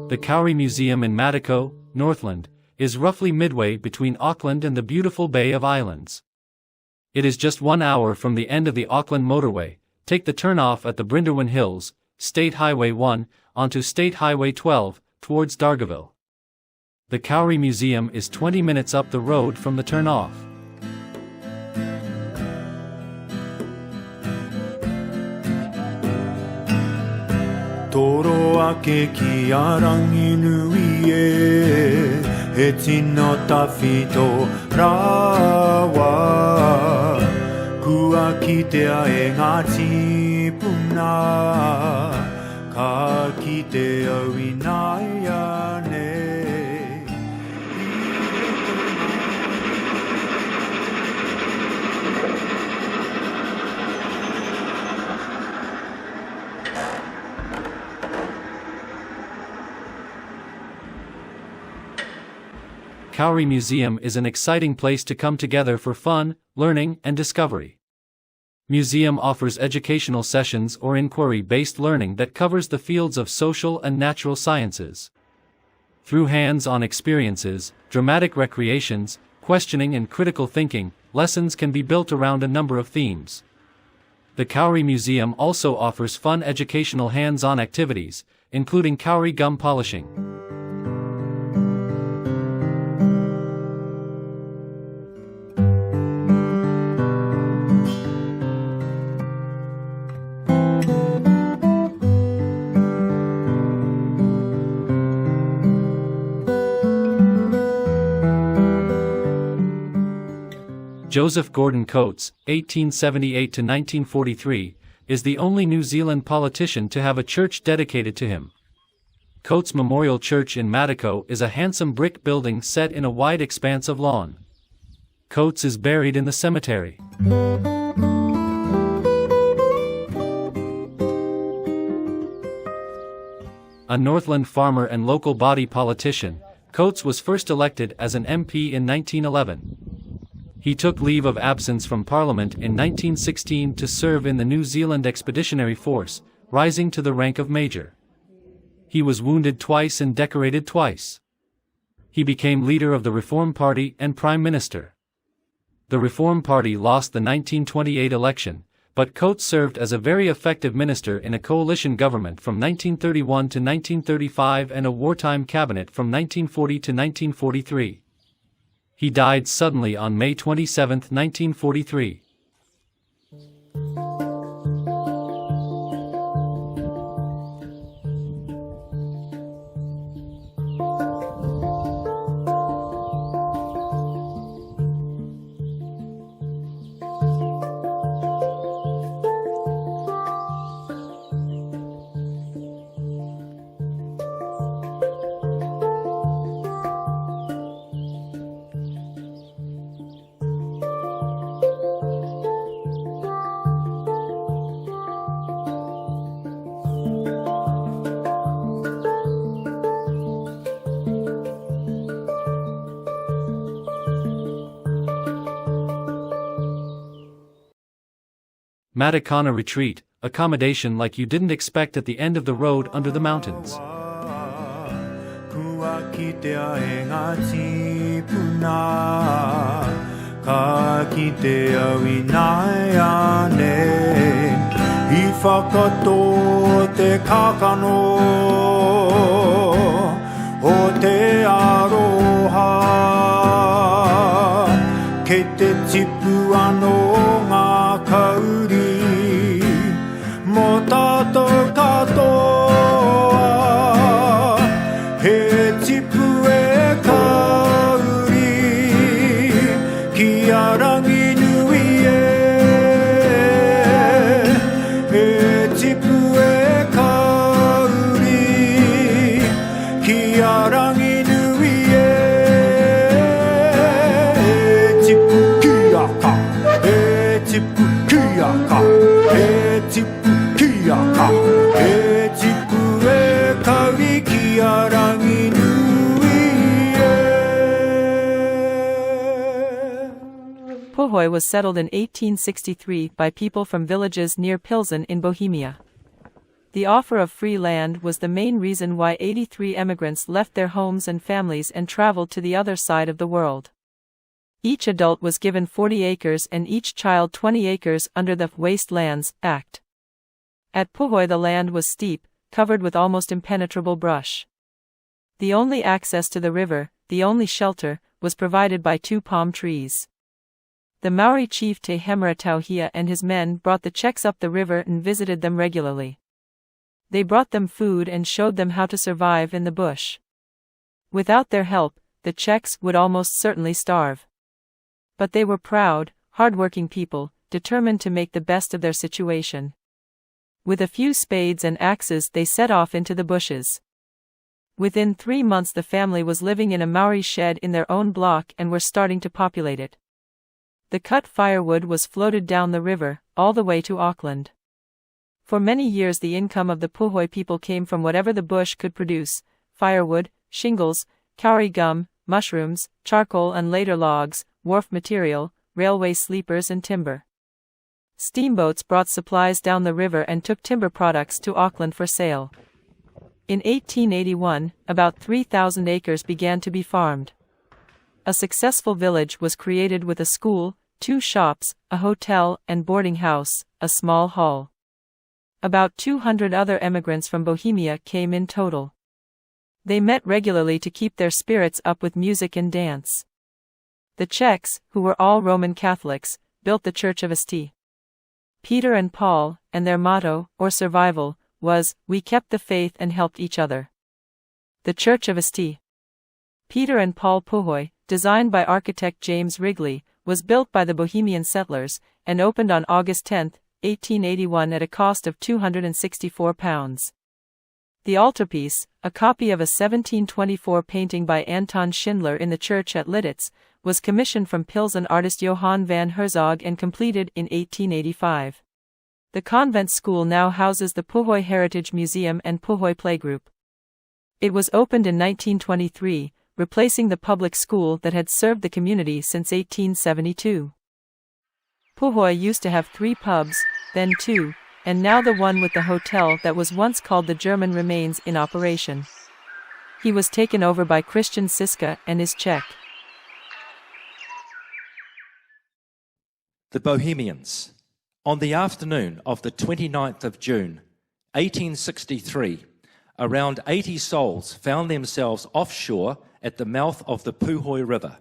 The Kauri Museum in Matakohe, Northland, is roughly midway between Auckland and the beautiful Bay of Islands. It is just 1 hour from the end of the Auckland motorway. Take the turn-off at the Brinderwin Hills, State Highway 1, onto State Highway 12, towards Dargaville. The Kauri Museum is 20 minutes up the road from the turn-off. Toro ake ki a rangi nui e, he tino tawhito rawa. Kua kitea e ngā tipuna, ka kitea winaia nei. Kauri Museum is an exciting place to come together for fun, learning, and discovery. Museum offers educational sessions or inquiry-based learning that covers the fields of social and natural sciences. Through hands-on experiences, dramatic recreations, questioning and critical thinking, lessons can be built around a number of themes. The Kauri Museum also offers fun educational hands-on activities, including Kauri gum polishing. Joseph Gordon Coates, 1878 to 1943, is the only New Zealand politician to have a church dedicated to him. Coates Memorial Church in Matakohe is a handsome brick building set in a wide expanse of lawn. Coates is buried in the cemetery. A Northland farmer and local body politician, Coates was first elected as an MP in 1911. He took leave of absence from Parliament in 1916 to serve in the New Zealand Expeditionary Force, rising to the rank of Major. He was wounded twice and decorated twice. He became leader of the Reform Party and Prime Minister. The Reform Party lost the 1928 election, but Coates served as a very effective minister in a coalition government from 1931 to 1935 and a wartime cabinet from 1940 to 1943. He died suddenly on May 27, 1943. Matakana retreat, accommodation like you didn't expect at the end of the road under the mountains. Rangi nui Puhoi was settled in 1863 by people from villages near Pilsen in Bohemia. The offer of free land was the main reason why 83 emigrants left their homes and families and traveled to the other side of the world. Each adult was given 40 acres and each child 20 acres under the Waste Lands Act. At Puhoi the land was steep, covered with almost impenetrable brush. The only access to the river, the only shelter, was provided by 2 palm trees. The Maori chief Te Hemera Tauhia and his men brought the Czechs up the river and visited them regularly. They brought them food and showed them how to survive in the bush. Without their help, the Czechs would almost certainly starve. But they were proud, hard-working people, determined to make the best of their situation. With a few spades and axes they set off into the bushes. Within 3 months the family was living in a Maori shed in their own block and were starting to populate it. The cut firewood was floated down the river, all the way to Auckland. For many years the income of the Puhoi people came from whatever the bush could produce: firewood, shingles, kauri gum, mushrooms, charcoal and later logs, wharf material, railway sleepers and timber. Steamboats brought supplies down the river and took timber products to Auckland for sale. In 1881, about 3,000 acres began to be farmed. A successful village was created with a school, 2 shops, a hotel and boarding house, a small hall. About 200 other emigrants from Bohemia came in total. They met regularly to keep their spirits up with music and dance. The Czechs, who were all Roman Catholics, built the Church of St. Peter and Paul, and their motto, or survival, was, "We kept the faith and helped each other." The Church of St. Peter and Paul Puhoi, designed by architect James Wrigley, was built by the Bohemian settlers, and opened on August 10, 1881 at a cost of £264. The altarpiece, a copy of a 1724 painting by Anton Schindler in the church at Lidditz, was commissioned from Pilsen artist Johann van Herzog and completed in 1885. The convent school now houses the Puhoi Heritage Museum and Puhoi Playgroup. It was opened in 1923, replacing the public school that had served the community since 1872. Puhoi used to have 3 pubs, then 2, and now the one with the hotel that was once called the German remains in operation. He was taken over by Christian Siska and is Czech. The Bohemians. On the afternoon of the 29th of June, 1863, around 80 souls found themselves offshore at the mouth of the Puhoi River.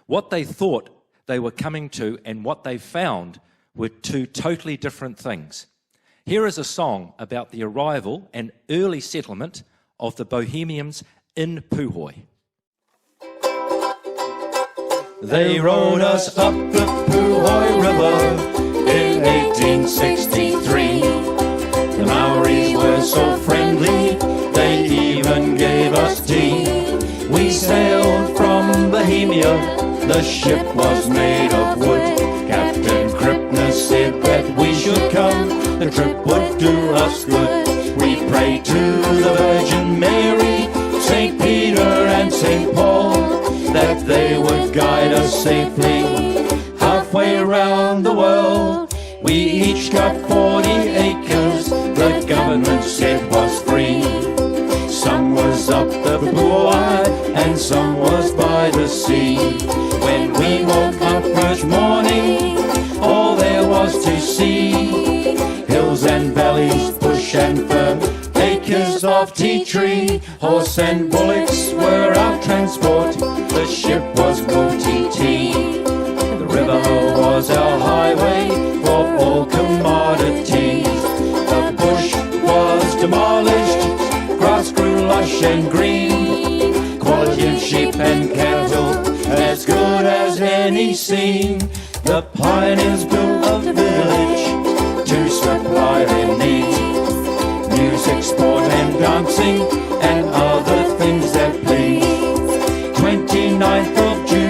What they thought they were coming to and what they found were 2 totally different things. Here is a song about the arrival and early settlement of the Bohemians in Puhoi. They rowed us up the Puhoi River in 1863. The Maoris were so friendly, they even gave us tea. We sailed from Bohemia, the ship was made of wood. Captain Krippner said that we should come, the trip would do us good. We prayed to the Virgin Mary, St. Peter and St. Paul, that they would guide us safely halfway around the world. We each got 40 acres, the government said was free. Some was up the Puhoi and some was by the sea. When we woke up first morning, all there was to see, hills and valleys, bush and fern, acres of tea tree. Horse and bullocks were our transport, the ship was OTT. The river was our highway for all commodities. The bush was demolished, grass grew lush and green, quality of sheep and cattle as good as any seen. The pioneers built a village to supply their needs, music, sport and dancing and other things that please. 29th of June